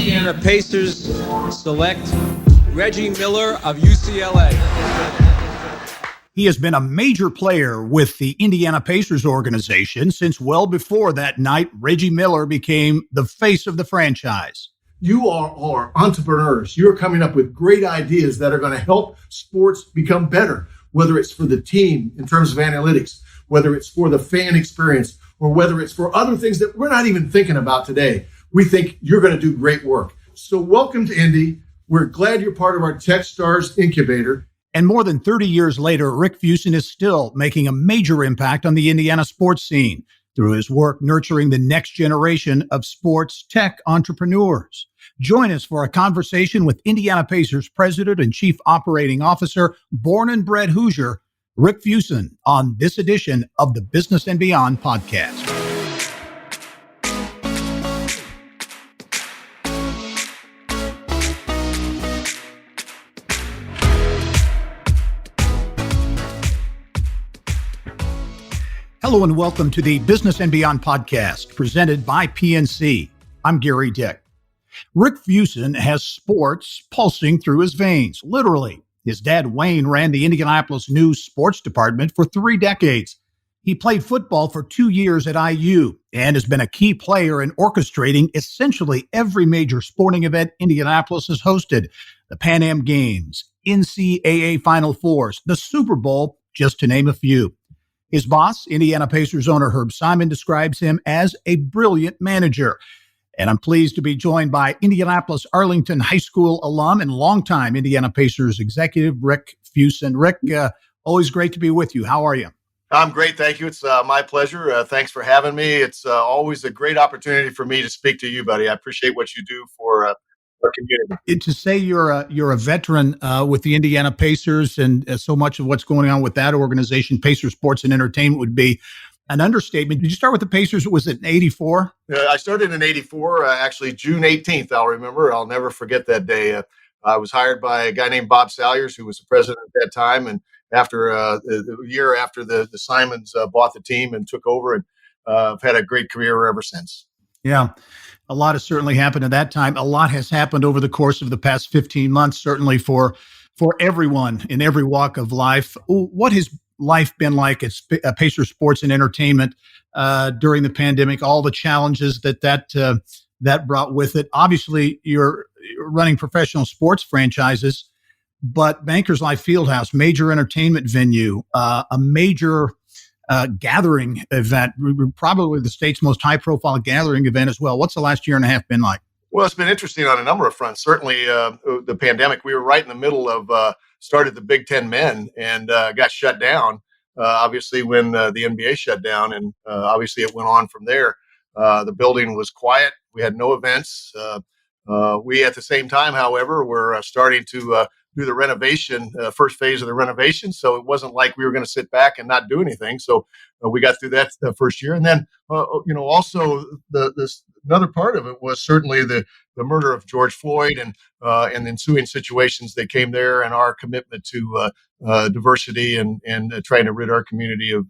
Indiana Pacers select Reggie Miller of UCLA. He has been a major player with the Indiana Pacers organization since well before that night Reggie Miller became the face of the franchise. You are entrepreneurs. You're coming up with great ideas that are going to help sports become better, whether it's for the team in terms of analytics, whether it's for the fan experience, or whether it's for other things that we're not even thinking about today. We think you're going to do great work. So welcome to Indy. We're glad you're part of our Techstars incubator. And more than 30 years later, Rick Fuson is still making a major impact on the Indiana sports scene through his work nurturing the next generation of sports tech entrepreneurs. Join us for a conversation with Indiana Pacers President and Chief Operating Officer, born and bred Hoosier, Rick Fuson, on this edition of the Business and Beyond podcast. Hello and welcome to the Business and Beyond podcast presented by PNC. I'm Gary Dick. Rick Fuson has sports pulsing through his veins, literally. His dad, Wayne, ran the Indianapolis News sports department for 3 decades. He played football for 2 years at IU and has been a key player in orchestrating essentially every major sporting event Indianapolis has hosted. The Pan Am Games, NCAA Final Fours, the Super Bowl, just to name a few. His boss, Indiana Pacers owner Herb Simon, describes him as a brilliant manager. And I'm pleased to be joined by Indianapolis Arlington High School alum and longtime Indiana Pacers executive, Rick Fuson. Rick, always great to be with you. How are you? I'm great. Thank you. It's my pleasure. Thanks for having me. It's always a great opportunity for me to speak to you, buddy. I appreciate what you do for our community. To say you're a veteran with the Indiana Pacers and so much of what's going on with that organization, Pacers Sports and Entertainment, would be an understatement. Did you start with the Pacers? Was it in 84? I started in 84, actually June 18th. I'll never forget that day. I was hired by a guy named Bob Salyers, who was the president at that time. And after a year after the Simons bought the team and took over, and I've had a great career ever since. Yeah. A lot has certainly happened at that time. A lot has happened over the course of the past 15 months, certainly for everyone in every walk of life. What has life been like at Pacers Sports and Entertainment during the pandemic, all the challenges that brought with it? Obviously, you're running professional sports franchises, but Bankers Life Fieldhouse, major entertainment venue, a major gathering event, probably the state's most high-profile gathering event as well. What's the last year and a half been like? Well, it's been interesting on a number of fronts. Certainly, the pandemic, we were right in the middle of started the Big Ten men and got shut down, obviously, when the NBA shut down. And obviously, it went on from there. The building was quiet. We had no events. We, at the same time, however, were starting to do the renovation, first phase of the renovation. So it wasn't like we were going to sit back and not do anything. So we got through that first year. And then, also another part of it was certainly the murder of George Floyd and the ensuing situations that came there, and our commitment to diversity and trying to rid our community of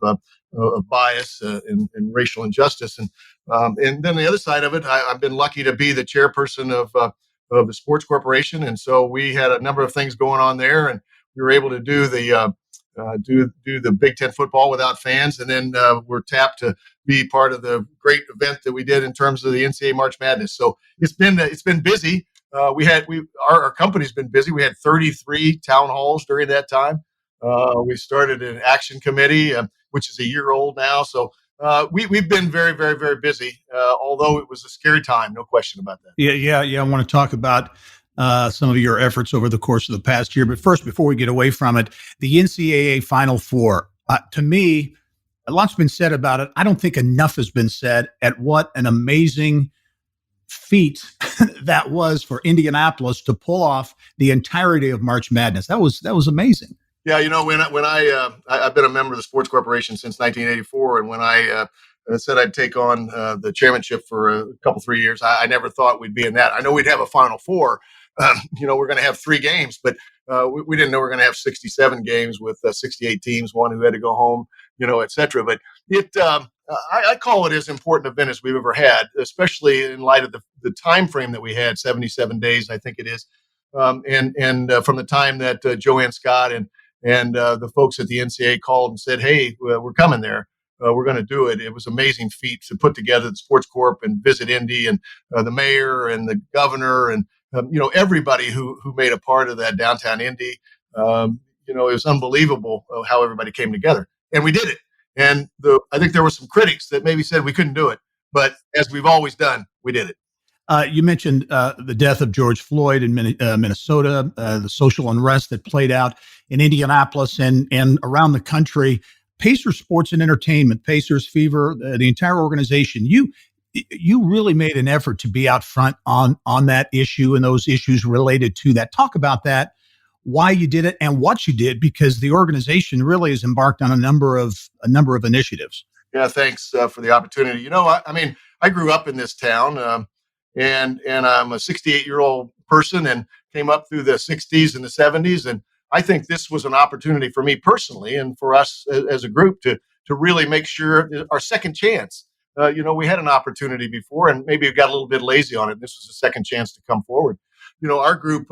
bias and racial injustice. And then the other side of it, I've been lucky to be the chairperson of the Sports Corporation, and so we had a number of things going on there, and we were able to do the Big Ten football without fans, and then we're tapped to be part of the great event that we did in terms of the NCAA March Madness. So it's been busy. Our company's been busy. We had 33 town halls during that time. We started an action committee, which is a year old now. So we've been very, very, very busy, although it was a scary time, no question about that. Yeah. I want to talk about some of your efforts over the course of the past year. But first, before we get away from it, the NCAA Final Four, to me, a lot's been said about it. I don't think enough has been said at what an amazing feat that was for Indianapolis to pull off the entirety of March Madness. That was amazing. Yeah, when I've been a member of the Sports Corporation since 1984, and when I said I'd take on the chairmanship for a couple, 3 years, I never thought we'd be in that. I know we'd have a Final Four. We're going to have 3 games, but we didn't know we're going to have 67 games with 68 teams, one who had to go home, et cetera. But I call it as important event as we've ever had, especially in light of the time frame that we had, 77 days, I think it is, and from the time that Joanne Scott and the folks at the NCAA called and said, "Hey, we're coming there. We're going to do it." It was an amazing feat to put together the Sports Corp and visit Indy and the mayor and the governor and everybody who made a part of that downtown Indy. It was unbelievable how everybody came together, and we did it. And I think there were some critics that maybe said we couldn't do it, but as we've always done, we did it. You mentioned the death of George Floyd in Minnesota, the social unrest that played out in Indianapolis and around the country. Pacers Sports and Entertainment, Pacers Fever, the entire organization. You really made an effort to be out front on that issue and those issues related to that. Talk about that, why you did it, and what you did, because the organization really has embarked on a number of initiatives. Yeah, thanks for the opportunity. I grew up in this town, and I'm a 68-year-old person and came up through the 60s and the 70s, and I think this was an opportunity for me personally and for us as a group to really make sure our second chance. We had an opportunity before, and maybe we got a little bit lazy on it. This was a second chance to come forward. Our group,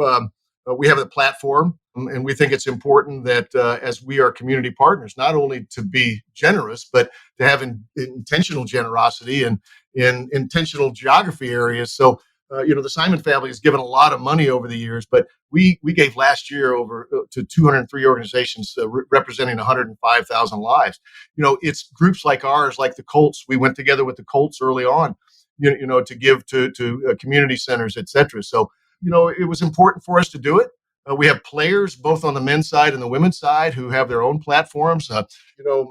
we have a platform, and we think it's important that as we are community partners, not only to be generous, but to have intentional generosity and in intentional geography areas. So, the Simon family has given a lot of money over the years, but we gave last year over to 203 organizations representing 105,000 lives. It's groups like ours, like the Colts. We went together with the Colts early on, to give to community centers, et cetera. So, it was important for us to do it. We have players both on the men's side and the women's side who have their own platforms.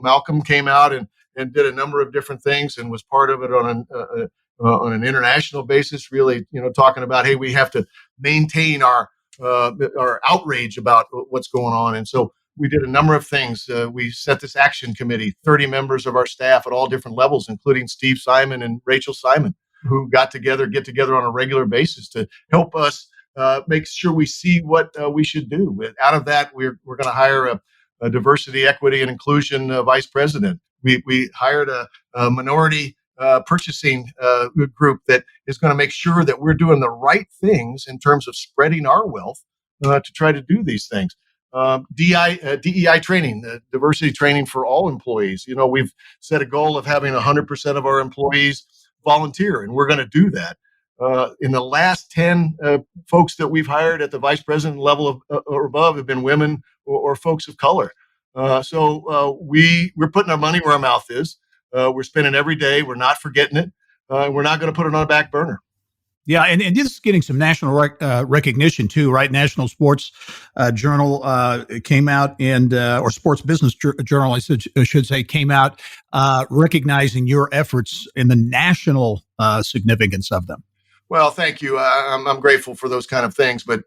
Malcolm came out and did a number of different things and was part of it on an international basis, really, talking about, hey, we have to maintain our outrage about what's going on. And so we did a number of things. We set this action committee, 30 members of our staff at all different levels, including Steve Simon and Rachel Simon, who get together on a regular basis to help us make sure we see what we should do. Out of that, we're going to hire a diversity, equity, and inclusion vice president. We hired a minority purchasing group that is going to make sure that we're doing the right things in terms of spreading our wealth to try to do these things. DEI training, diversity training for all employees. We've set a goal of having 100% of our employees volunteer, and we're going to do that. In the last 10 folks that we've hired at the vice president level or above have been women or folks of color. So we're putting our money where our mouth is. We're spending every day. We're not forgetting it. We're not going to put it on a back burner. Yeah, and this is getting some national recognition too, right? National Sports Journal came out or Sports Business Journal, I should say, came out recognizing your efforts in the national significance of them. Well, thank you. I'm grateful for those kind of things, but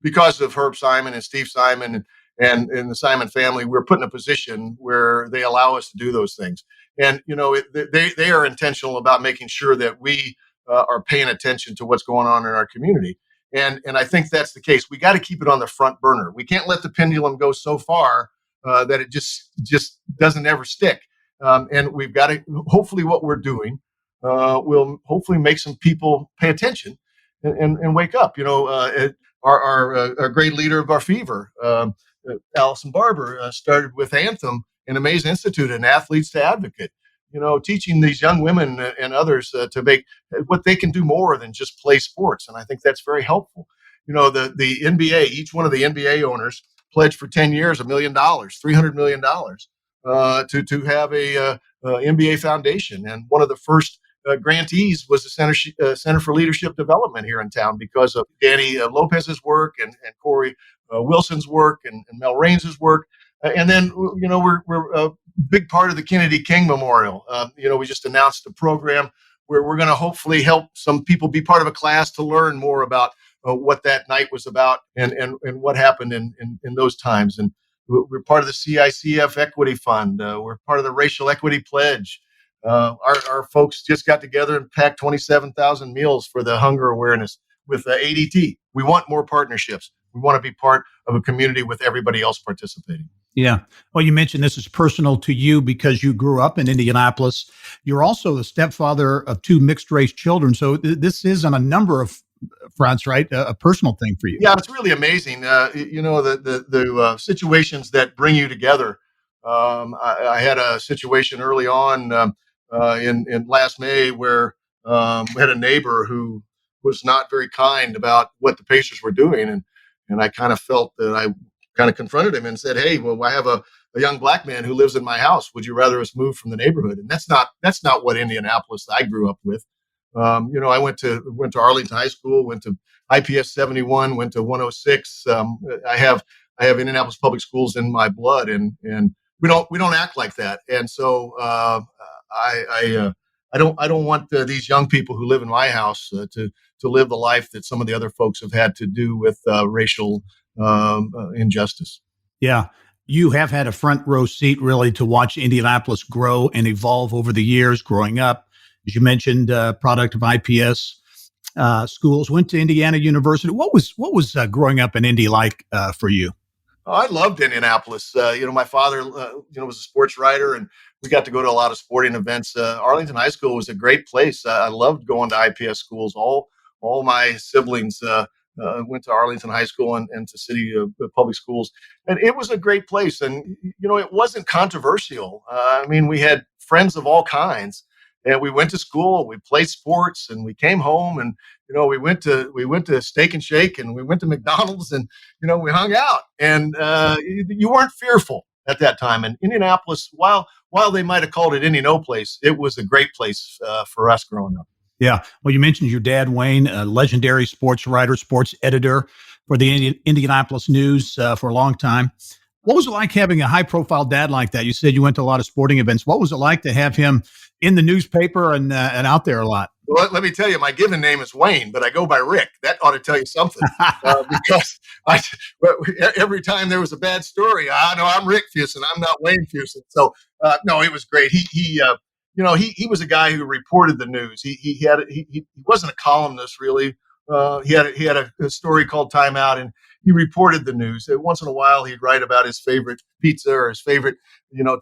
because of Herb Simon and Steve Simon and the Simon family, we're put in a position where they allow us to do those things. And, they are intentional about making sure that we are paying attention to what's going on in our community. And I think that's the case. We got to keep it on the front burner. We can't let the pendulum go so far that it just doesn't ever stick. And we've got to, hopefully what we're doing will hopefully make some people pay attention and wake up. Our great leader of our Fever, Allison Barber, started with Anthem and Amaze Institute and Athletes to Advocate, teaching these young women and others to make what they can do more than just play sports. And I think that's very helpful. The NBA, each one of the NBA owners pledged for 10 years, $1 million, $300 million to have a NBA foundation. And one of the first grantees was the Center for Leadership Development here in town because of Danny Lopez's work and Corey Wilson's work and Mel Rains's work. And then, we're a big part of the Kennedy King Memorial. We just announced a program where we're going to hopefully help some people be part of a class to learn more about what that night was about and what happened in those times. And we're part of the CICF Equity Fund. We're part of the Racial Equity Pledge. Our folks just got together and packed 27,000 meals for the hunger awareness with ADT. We want more partnerships. We want to be part of a community with everybody else participating. Yeah. Well, you mentioned this is personal to you because you grew up in Indianapolis. You're also the stepfather of two mixed race children. So this is on a number of fronts, right? A personal thing for you. Yeah, it's really amazing. The situations that bring you together. I had a situation early on in last May where we had a neighbor who was not very kind about what the Pacers were doing, and I kind of felt that I kind of confronted him and said, "Hey, well, I have a young black man who lives in my house. Would you rather us move from the neighborhood?" And that's not what Indianapolis I grew up with. I went to Arlington High School, went to IPS 71, went to 106. I have Indianapolis public schools in my blood, and we don't act like that. And so I don't want these young people who live in my house to live the life that some of the other folks have had to do with racial injustice. Yeah. You have had a front row seat really to watch Indianapolis grow and evolve over the years growing up. As you mentioned, product of IPS schools, went to Indiana University. What was growing up in Indy like for you? Oh, I loved Indianapolis. My father, was a sports writer, and we got to go to a lot of sporting events. Arlington High School was a great place. I loved going to IPS schools. All my siblings went to Arlington High School and to city public schools, and it was a great place. And it wasn't controversial. I mean, we had friends of all kinds, and we went to school. We played sports, and we came home, and we went to Steak and Shake, and we went to McDonald's, and we hung out, and you weren't fearful at that time. And Indianapolis, while they might have called it Indy No Place, it was a great place for us growing up. Yeah. Well, you mentioned your dad, Wayne, a legendary sports writer, sports editor for the Indianapolis News for a long time. What was it like having a high profile dad like that? You said you went to a lot of sporting events. What was it like to have him in the newspaper and out there a lot? Well, let me tell you, my given name is Wayne, but I go by Rick. That ought to tell you something, because every time there was a bad story, no, I'm Rick Fuson. I'm not Wayne Fuson. So no, it was great. He was a guy who reported the news. He wasn't a columnist really. He had a story called Timeout, and he reported the news. Once in a while, he'd write about his favorite pizza or his favorite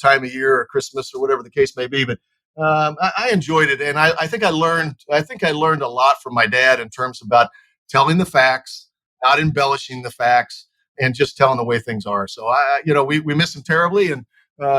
time of year or Christmas or whatever the case may be. But I enjoyed it, and I think I learned. I think I learned a lot from my dad in terms about telling the facts, not embellishing the facts, and just telling the way things are. So we miss him terribly, and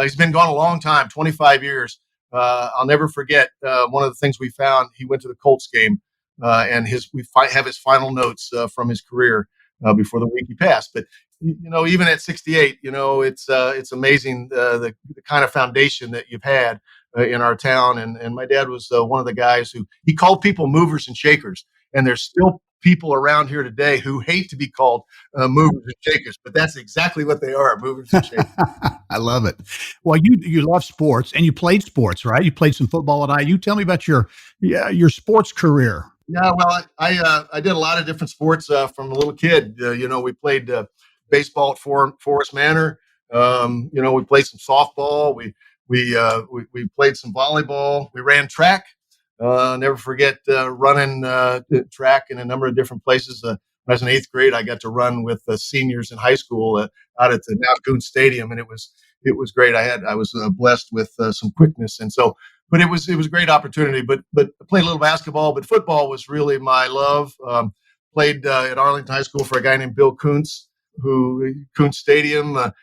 he's been gone a long time, 25 years. I'll never forget one of the things we found. He went to the Colts game, and have his final notes from his career before the week he passed. But even at 68, it's amazing the kind of foundation that you've had in our town. And my dad was one of the guys who he called people movers and shakers. And there's still people around here today who hate to be called movers and shakers, but that's exactly what they are, movers and shakers. I love it. Well, you love sports and you played sports, right? You played some football at IU. Tell me about your sports career. Yeah, well, I did a lot of different sports from a little kid. We played baseball at Forest Manor. We played some softball. We played some volleyball. We ran track. Never forget running track in a number of different places. When I was in eighth grade, I got to run with seniors in high school out at the now Coon Stadium, and it was great. I was blessed with some quickness, and so. But it was a great opportunity. But I played a little basketball, but football was really my love. Played at Arlington High School for a guy named Bill Kuntz, Kuntz Stadium, a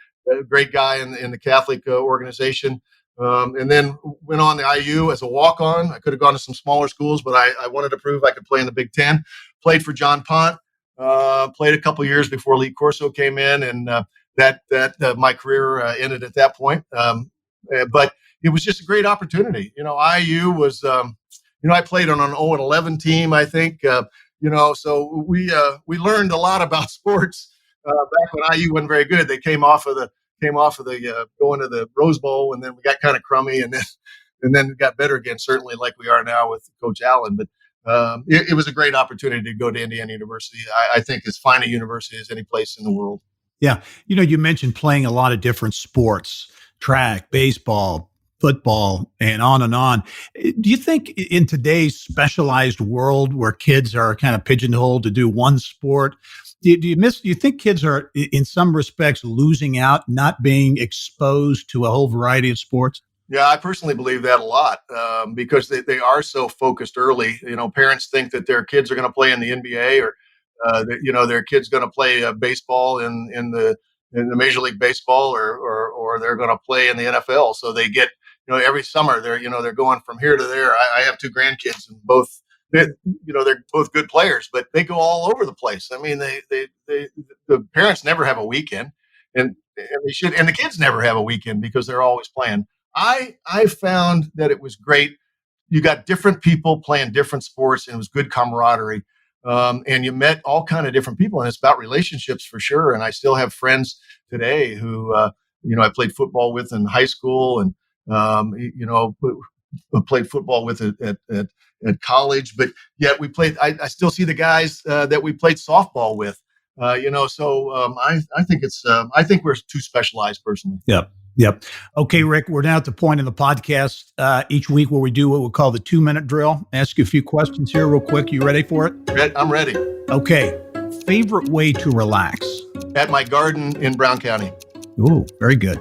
great guy in the Catholic organization. And then went on to IU as a walk-on. I could have gone to some smaller schools, but I wanted to prove I could play in the Big Ten. Played for John Pont. Played a couple years before Lee Corso came in, and that my career ended at that point. But it was just a great opportunity. IU was, I played on an 0-11 team, I think. So we learned a lot about sports back when IU wasn't very good. They came off of the going to the Rose Bowl, and then we got kind of crummy, and then got better again. Certainly, like we are now with Coach Allen. But it was a great opportunity to go to Indiana University. I think as fine a university as any place in the world. Yeah, you mentioned playing a lot of different sports: track, baseball, football, and on and on. Do you think in today's specialized world where kids are kind of pigeonholed to do one sport, do you think kids are in some respects losing out, not being exposed to a whole variety of sports? Yeah, I personally believe that a lot because they are so focused early. Parents think that their kids are going to play in the NBA or their kids going to play baseball in the Major League Baseball or they're going to play in the NFL. So they get every summer they're going from here to there. I have two grandkids and both they're both good players, but they go all over the place. I mean, the parents never have a weekend, and they should, and the kids never have a weekend because they're always playing. I found that it was great. You got different people playing different sports, and it was good camaraderie. And you met all kind of different people, and it's about relationships for sure. And I still have friends today who I played football with in high school, and played football with at college. But yet we played. I still see the guys that we played softball with. I think I think we're too specialized personally. Yep. Yep. Okay, Rick, we're now at the point in the podcast each week where we do what we call the 2-minute drill. Ask you a few questions here real quick. You ready for it? I'm ready. Okay. Favorite way to relax? At my garden in Brown County. Ooh, very good.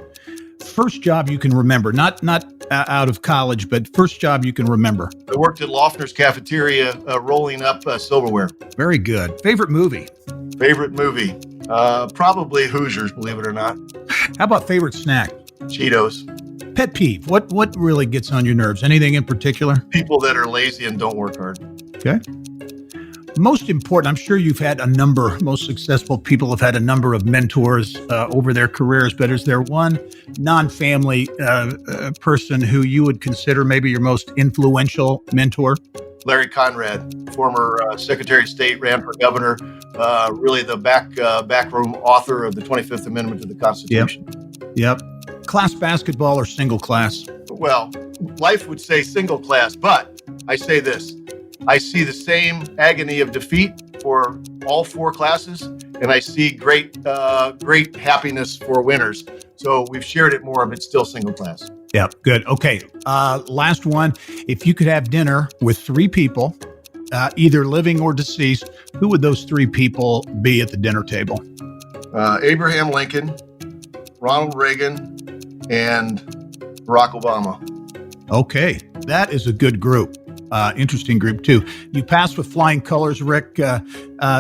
First job you can remember, not out of college, but first job you can remember. I worked at Loeffner's cafeteria rolling up silverware. Very good. Favorite movie? Favorite movie? Probably Hoosiers, believe it or not. How about favorite snack? Cheetos. Pet peeve. What really gets on your nerves? Anything in particular? People that are lazy and don't work hard. Okay. Most important, I'm sure most successful people have had a number of mentors over their careers, but is there one non-family person who you would consider maybe your most influential mentor? Larry Conrad, former Secretary of State, ran for governor, really the backroom author of the 25th Amendment to the Constitution. Yep. Class basketball or single class? Well, life would say single class, but I say this. I see the same agony of defeat for all four classes, and I see great happiness for winners. So we've shared it more, but it's still single class. Yeah, good. Okay, last one. If you could have dinner with 3 people, either living or deceased, who would those 3 people be at the dinner table? Abraham Lincoln, Ronald Reagan, and Barack Obama. Okay, that is a good group. Interesting group, too. You passed with flying colors, Rick.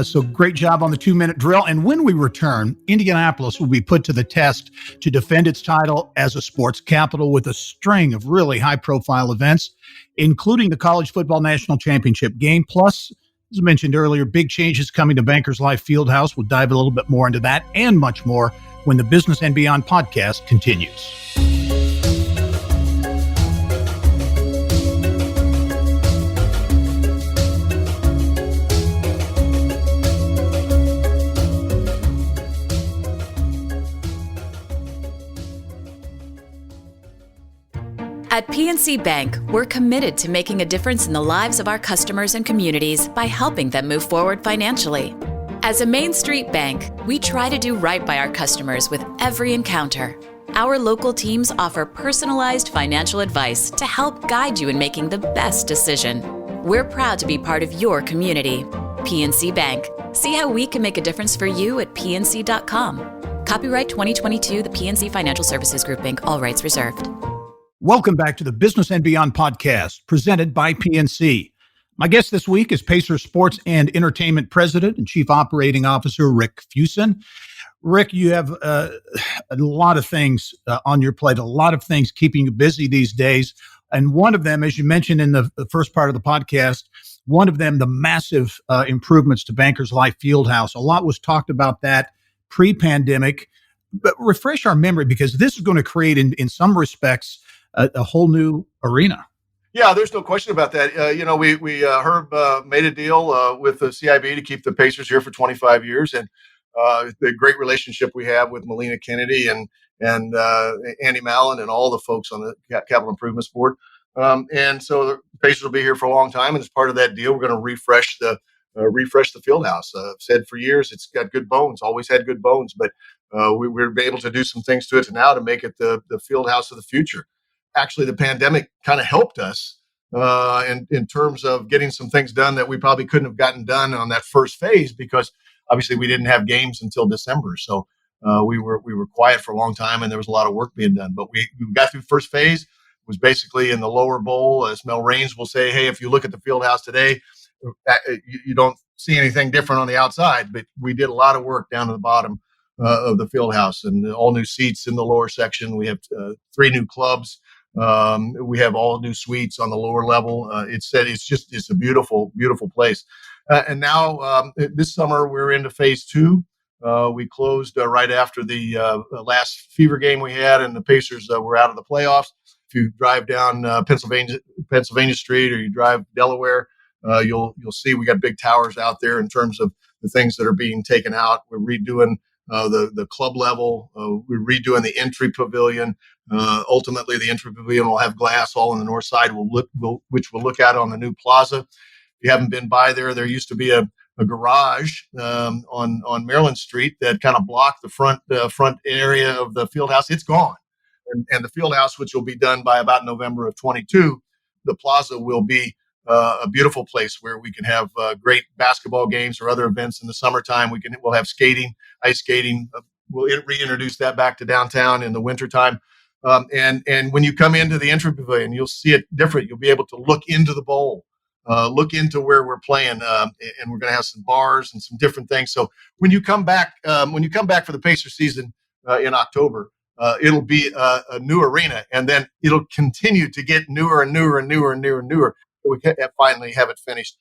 So great job on the 2-minute drill. And when we return, Indianapolis will be put to the test to defend its title as a sports capital with a string of really high-profile events, including the College Football National Championship game. Plus, as I mentioned earlier, big changes coming to Bankers Life Fieldhouse. We'll dive a little bit more into that and much more when the Business and Beyond podcast continues. At PNC Bank, we're committed to making a difference in the lives of our customers and communities by helping them move forward financially. As a Main Street bank, we try to do right by our customers with every encounter. Our local teams offer personalized financial advice to help guide you in making the best decision. We're proud to be part of your community. PNC Bank. See how we can make a difference for you at pnc.com. Copyright 2022, the PNC Financial Services Group, Inc., all rights reserved. Welcome back to the Business and Beyond podcast, presented by PNC. My guest this week is Pacer Sports and Entertainment President and Chief Operating Officer Rick Fuson. Rick, you have a lot of things on your plate, a lot of things keeping you busy these days. And one of them, as you mentioned in the first part of the podcast, one of them, the massive improvements to Bankers Life Fieldhouse. A lot was talked about that pre-pandemic. But refresh our memory, because this is going to create, in some respects, a whole new arena. Yeah, there's no question about that. Herb made a deal with the CIB to keep the Pacers here for 25 years, and the great relationship we have with Melina Kennedy and Andy Mallon and all the folks on the Capital Improvements Board. And so the Pacers will be here for a long time, and as part of that deal, we're going to refresh the field house. I've said for years it's got good bones, always had good bones, but we're able to do some things to it now to make it the field house of the future. actually the pandemic kind of helped us in terms of getting some things done that we probably couldn't have gotten done on that first phase, because obviously we didn't have games until December. So we were quiet for a long time, and there was a lot of work being done. But we got through first phase. It was basically in the lower bowl. As Mel Raines will say, hey, if you look at the field house today, you don't see anything different on the outside, but we did a lot of work down to the bottom of the field house, and all new seats in the lower section. We have 3 new clubs. We have all new suites on the lower level. It's a beautiful, beautiful place. And now this summer we're into phase 2. We closed right after the last fever game we had, and the Pacers were out of the playoffs. If you drive down Pennsylvania Street, or you drive Delaware, you'll see we got big towers out there in terms of the things that are being taken out. We're redoing the club level. We're redoing the entry pavilion. Ultimately, the entry pavilion will have glass all on the north side, which we'll look at on the new plaza. If you haven't been by there used to be a garage on Maryland Street that kind of blocked the front area of the field house. It's gone. And the field house, which will be done by about November of 22, the plaza will be a beautiful place where we can have great basketball games or other events in the summertime. We'll have skating, ice skating. We'll reintroduce that back to downtown in the wintertime. And when you come into the entry pavilion, you'll see it different. You'll be able to look into the bowl, look into where we're playing, and we're going to have some bars and some different things. So when you come back for the Pacer season in October, it'll be a new arena, and then it'll continue to get newer and newer and newer and newer and newer. We can finally have it finished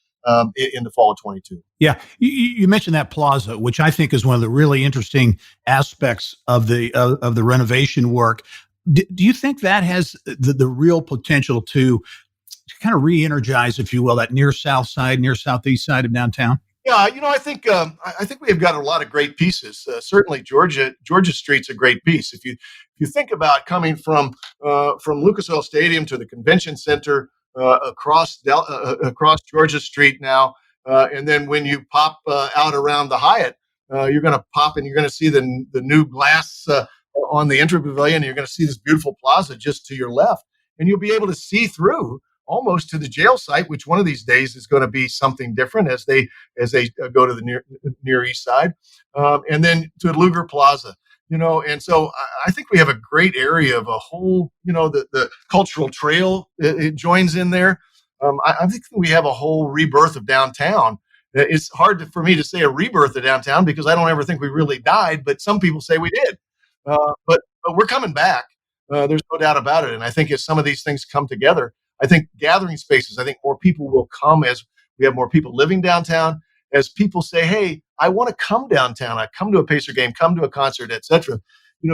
in the fall of 22. Yeah, you mentioned that plaza, which I think is one of the really interesting aspects of the renovation work. Do you think that has the real potential to kind of re-energize, if you will, that near south side, near southeast side of downtown? Yeah, I think we have got a lot of great pieces. Certainly, Georgia Street's a great piece. If you think about coming from Lucas Oil Stadium to the convention center, across Georgia Street now, and then when you pop out around the Hyatt, you're going to pop and you're going to see the new glass on the entry pavilion. You're going to see this beautiful plaza just to your left, and you'll be able to see through almost to the jail site, which one of these days is going to be something different as they go to the near east side, and then to Luger Plaza. And so I think we have a great area of a whole, the cultural trail, it joins in there. I think we have a whole rebirth of downtown. It's hard for me to say a rebirth of downtown because I don't ever think we really died, but some people say we did. But we're coming back. There's no doubt about it. And I think as some of these things come together, I think gathering spaces, I think more people will come as we have more people living downtown. As people say, hey, I want to come downtown. I come to a Pacer game, come to a concert, etc.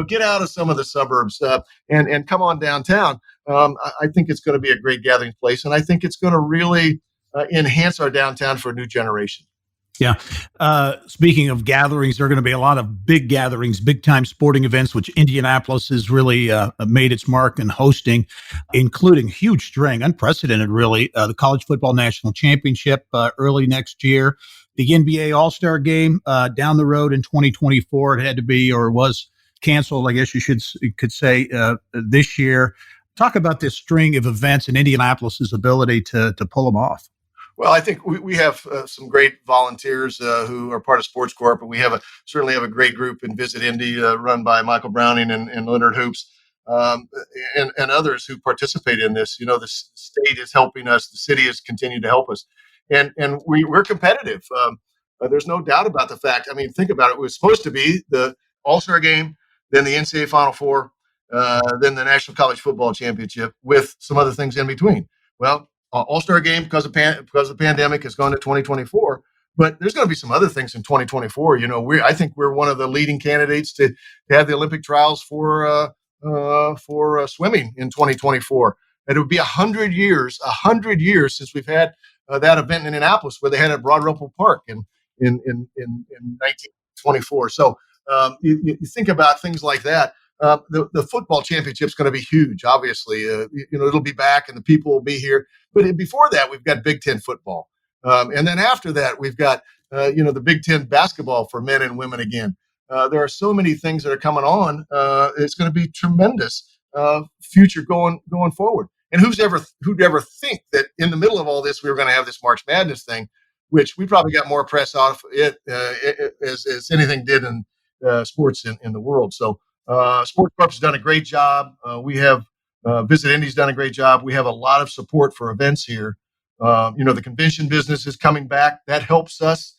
Get out of some of the suburbs and come on downtown. I think it's going to be a great gathering place, and I think it's going to really enhance our downtown for a new generation. Yeah. Speaking of gatherings, there are going to be a lot of big gatherings, big time sporting events, which Indianapolis has really made its mark in hosting, including huge string, unprecedented, really, the College Football National Championship early next year, the NBA All-Star Game down the road in 2024. It had to be or was canceled, I guess you could say, this year. Talk about this string of events and Indianapolis's ability to pull them off. Well, I think we have some great volunteers who are part of Sports Corp, and we certainly have a great group in Visit Indy run by Michael Browning and Leonard Hoops and others who participate in this. The state is helping us. The city has continued to help us. And we're competitive. There's no doubt about the fact. I mean, think about it. It was supposed to be the All-Star Game, then the NCAA Final Four, then the National College Football Championship with some other things in between. Well, All-Star Game because of the pandemic has gone to 2024, but there's going to be some other things in 2024. I think we're one of the leading candidates to have the Olympic trials for swimming in 2024. And it would be 100 years since we've had that event in Indianapolis where they had it at Broad Ripple Park in 1924. So you think about things like that. The football championship is going to be huge. Obviously, it'll be back and the people will be here. But before that, we've got Big Ten football, and then after that, we've got the Big Ten basketball for men and women again. There are so many things that are coming on. It's going to be tremendous. future going forward. And who'd ever think that in the middle of all this we were going to have this March Madness thing, which we probably got more press off it as anything did in sports in the world. So Sports Corp's done a great job. We have Visit Indy's done a great job. We have a lot of support for events here. The convention business is coming back. That helps us.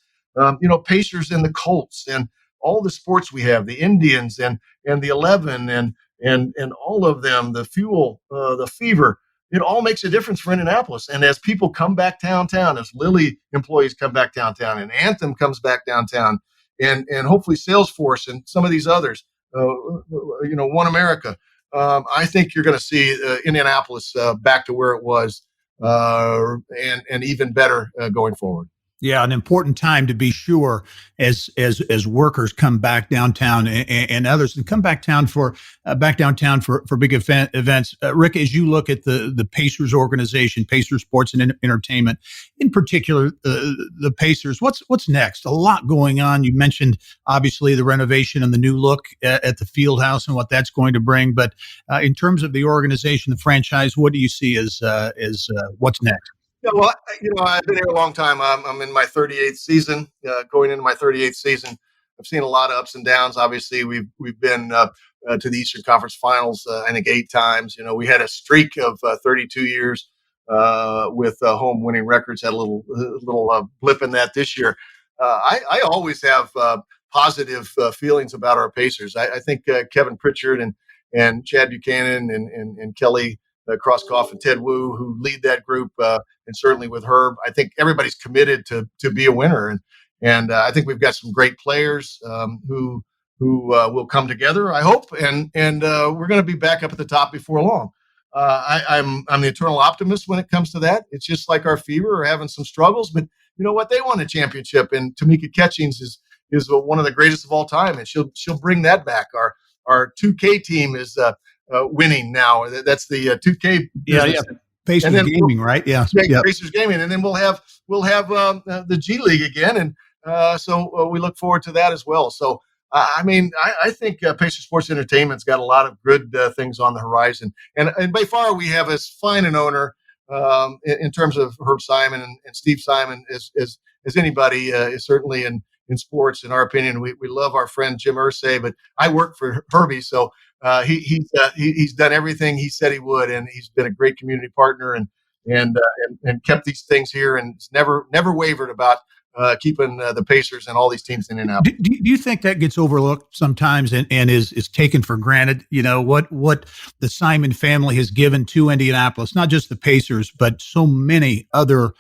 Pacers and the Colts and all the sports we have, the Indians and the 11 and all of them, the Fuel, the Fever. It all makes a difference for Indianapolis. And as people come back downtown, as Lilly employees come back downtown, and Anthem comes back downtown, and hopefully Salesforce and some of these others, One America. I think you're going to see Indianapolis back to where it was, and even better going forward. Yeah, an important time to be sure as workers come back downtown and others and come back downtown for big events. Rick, as you look at the Pacers organization, Pacers Sports and Entertainment, in particular, the Pacers, what's next? A lot going on. You mentioned obviously the renovation and the new look at the field house and what that's going to bring. But in terms of the organization, the franchise, what do you see as what's next? Yeah, well, I've been here a long time. I'm in my 38th season, going into my 38th season. I've seen a lot of ups and downs. Obviously, we've been to the Eastern Conference Finals, I think 8 times. We had a streak of 32 years with home winning records. Had a little blip in that this year. I always have positive feelings about our Pacers. I think Kevin Pritchard and Chad Buchanan and Kelly Crosskoff and Ted Wu, who lead that group, and certainly with Herb, I think everybody's committed to be a winner, and I think we've got some great players who will come together, I hope, and we're going to be back up at the top before long. I'm the eternal optimist when it comes to that. It's just like our Fever are having some struggles, but you know what? They won a championship, and Tamika Catchings is one of the greatest of all time, and she'll bring that back. Our 2K team is winning now. That's the 2K business. Yeah. Pacers Gaming, right? Yeah. Pacers Gaming, and then we'll have the G League again, and so we look forward to that as well. So I think Pacers Sports Entertainment's got a lot of good things on the horizon, and by far we have as fine an owner in terms of Herb Simon and Steve Simon as anybody, certainly in sports. In our opinion, we love our friend Jim Irsay, but I work for Herbie, so he's done everything he said he would, and he's been a great community partner and kept these things here, and it's never wavered about keeping the Pacers and all these teams in Indianapolis. Do you think that gets overlooked sometimes and is taken for granted? What the Simon family has given to Indianapolis, not just the Pacers, but so many other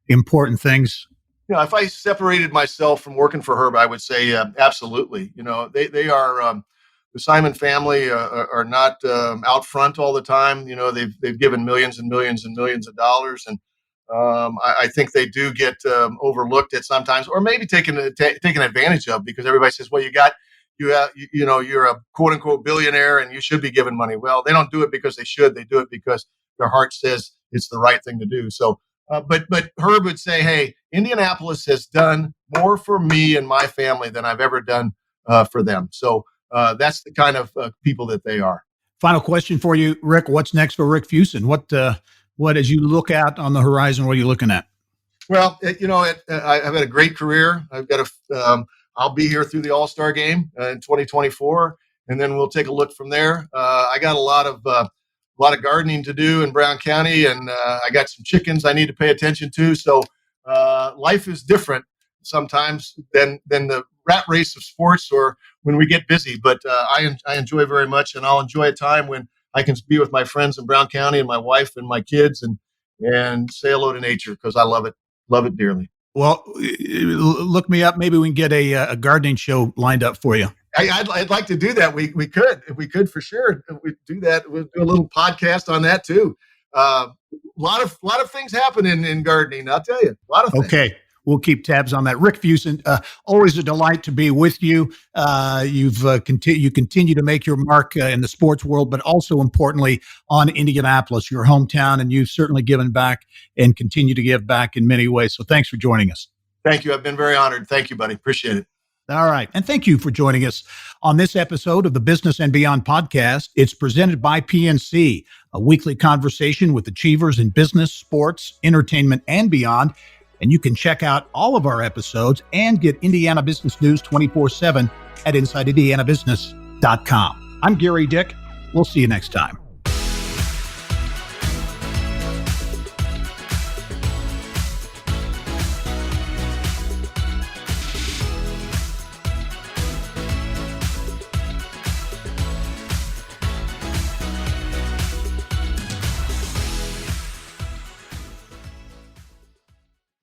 important things. If I separated myself from working for Herb, I would say absolutely. They are the Simon family are not out front all the time. They've given millions and millions and millions of dollars, and I think they do get overlooked at sometimes, or maybe taken advantage of, because everybody says, "Well, you're a quote unquote billionaire and you should be given money." Well, they don't do it because they should. They do it because their heart says it's the right thing to do. So. But Herb would say, "Hey, Indianapolis has done more for me and my family than I've ever done for them." So that's the kind of people that they are. Final question for you, Rick. What's next for Rick Fuson? What as you look out on the horizon, what are you looking at? Well, I've had a great career. I'll be here through the All-Star game in 2024, and then we'll take a look from there. I got a lot of gardening to do in Brown County, and I got some chickens I need to pay attention to. So life is different sometimes than the rat race of sports or when we get busy. But I enjoy very much, and I'll enjoy a time when I can be with my friends in Brown County and my wife and my kids and say hello to nature, because I love it dearly. Well, look me up. Maybe we can get a gardening show lined up for you. I'd like to do that. We could, if we could, for sure. We'd do that. We'll do a little podcast on that too. A lot of things happen in gardening. I'll tell you, a lot of things. Okay. We'll keep tabs on that. Rick Fuson, always a delight to be with you. You continue to make your mark in the sports world, but also importantly on Indianapolis, your hometown, and you've certainly given back and continue to give back in many ways. So thanks for joining us. Thank you. I've been very honored. Thank you, buddy. Appreciate it. All right. And thank you for joining us on this episode of the Business and Beyond podcast. It's presented by PNC, a weekly conversation with achievers in business, sports, entertainment, and beyond. And you can check out all of our episodes and get Indiana business news 24/7 at InsideIndianaBusiness.com. I'm Gary Dick. We'll see you next time.